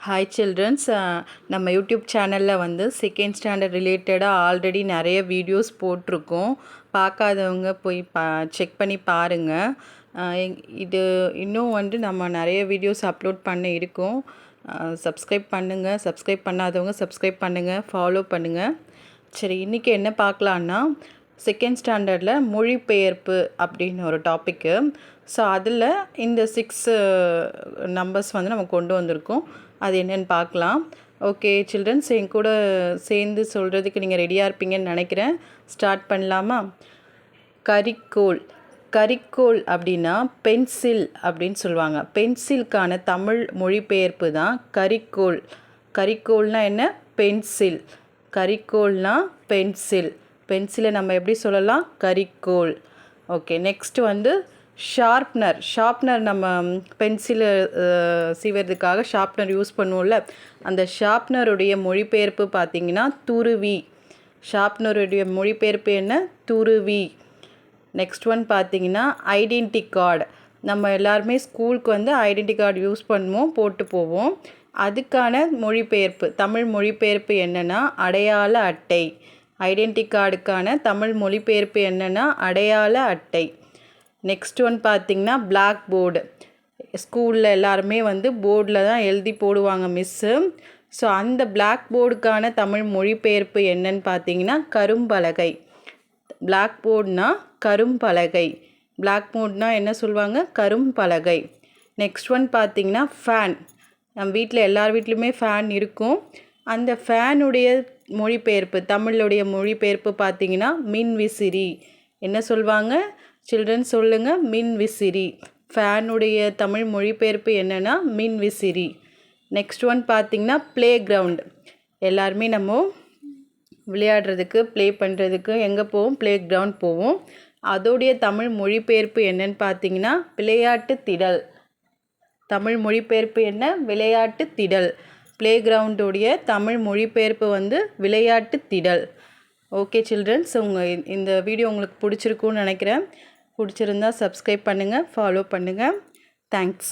Hi children's, நம்ம YouTube சேனலில் வந்து செகண்ட் ஸ்டாண்டர்ட் ரிலேட்டடாக ஆல்ரெடி நிறைய வீடியோஸ் போட்டிருக்கோம். பார்க்காதவங்க போய் செக் பண்ணி பாருங்கள். இது இன்னும் வந்து நம்ம நிறைய வீடியோஸ் அப்லோட் பண்ண இருக்கோம். சப்ஸ்கிரைப் பண்ணுங்கள். சப்ஸ்கிரைப் பண்ணாதவங்க சப்ஸ்கிரைப் பண்ணுங்கள், ஃபாலோ பண்ணுங்கள். சரி, இன்றைக்கி என்ன பார்க்கலான்னா, செகண்ட் ஸ்டாண்டர்டில் மொழிபெயர்ப்பு அப்படின்னு ஒரு டாப்பிக்கு. ஸோ அதில் இந்த 6 நம்பர்ஸ் வந்து நம்ம கொண்டு வந்திருக்கோம். அது என்னென்னு பார்க்கலாம். ஓகே சில்ட்ரன்ஸ், என் கூட சேர்ந்து சொல்கிறதுக்கு நீங்கள் ரெடியாக இருப்பீங்கன்னு நினைக்கிறேன். ஸ்டார்ட் பண்ணலாமா? கரிக்கோல். கரிக்கோல் அப்படின்னா பென்சில் அப்படின்னு சொல்லுவாங்க. பென்சிலுக்கான தமிழ் மொழிபெயர்ப்பு தான் கரிக்கோல். கரிக்கோல்னால் என்ன? பென்சில். கரிக்கோல்னால் பென்சில். பென்சிலை நம்ம எப்படி சொல்லலாம்? கரிக்கோல். ஓகே, நெக்ஸ்ட் வந்து ஷார்ப்னர். ஷார்ப்னர் நம்ம பென்சிலை சீவறதுக்காக ஷார்ப்னர் யூஸ் பண்ணுவோம்ல, அந்த ஷார்ப்னருடைய மொழிபெயர்ப்பு பார்த்திங்கன்னா துருவி. ஷார்ப்னருடைய மொழிபெயர்ப்பு என்ன? துருவி. நெக்ஸ்ட் ஒன் பார்த்திங்கன்னா ஐடென்டி கார்டு. நம்ம எல்லாருமே ஸ்கூலுக்கு வந்து ஐடென்டி கார்டு யூஸ் பண்ணுவோம், போட்டு போவோம். அதுக்கான மொழிபெயர்ப்பு, தமிழ் மொழிபெயர்ப்பு என்னென்னா அடையாள அட்டை. ஐடென்டி கார்டுக்கான தமிழ் மொழிபெயர்ப்பு என்னென்னா அடையாள அட்டை. நெக்ஸ்ட் ஒன் பார்த்திங்கன்னா பிளாக் போர்டு. ஸ்கூலில் எல்லாருமே வந்து போர்டில் தான் எழுதி போடுவாங்க மிஸ்ஸு. ஸோ அந்த பிளாக் போர்டுக்கான தமிழ் மொழிபெயர்ப்பு என்னன்னு பார்த்திங்கன்னா கரும்பலகை. பிளாக் போர்டுனா கரும்பலகை. பிளாக் போர்டுனா என்ன சொல்லுவாங்க? கரும்பலகை. நெக்ஸ்ட் ஒன் பார்த்திங்கன்னா ஃபேன். நம்ம வீட்டில் எல்லார் வீட்லேயுமே ஃபேன் இருக்கும். அந்த ஃபேனுடைய மொழிபெயர்ப்பு, தமிழுடைய மொழிபெயர்ப்பு பார்த்திங்கன்னா மின்விசிறி. என்ன சொல்லுவாங்க சில்ட்ரன்? சொல்லுங்கள். மின்விசிறி. ஃபேனுடைய தமிழ் மொழிபெயர்ப்பு என்னென்னா மின்விசிறி. நெக்ஸ்ட் ஒன் பார்த்திங்கன்னா ப்ளே கிரவுண்ட். எல்லாருமே நம்ம விளையாடுறதுக்கு, ப்ளே பண்ணுறதுக்கு எங்கே போவோம்? ப்ளே கிரவுண்ட் போவோம். அதோடைய தமிழ் மொழிபெயர்ப்பு என்னன்னு பார்த்திங்கன்னா விளையாட்டு திடல். தமிழ் மொழிபெயர்ப்பு என்ன? விளையாட்டு திடல். ப்ளே கிரவுண்டுடைய தமிழ் மொழிபெயர்ப்பு வந்து விளையாட்டு திடல். ஓகே சில்ட்ரன்ஸ், இந்த வீடியோ உங்களுக்கு பிடிச்சிருக்குன்னு நினைக்கிறேன். பிடிச்சிருந்தா சப்ஸ்கிரைப் பண்ணுங்கள், ஃபாலோ பண்ணுங்கள். தேங்க்ஸ்.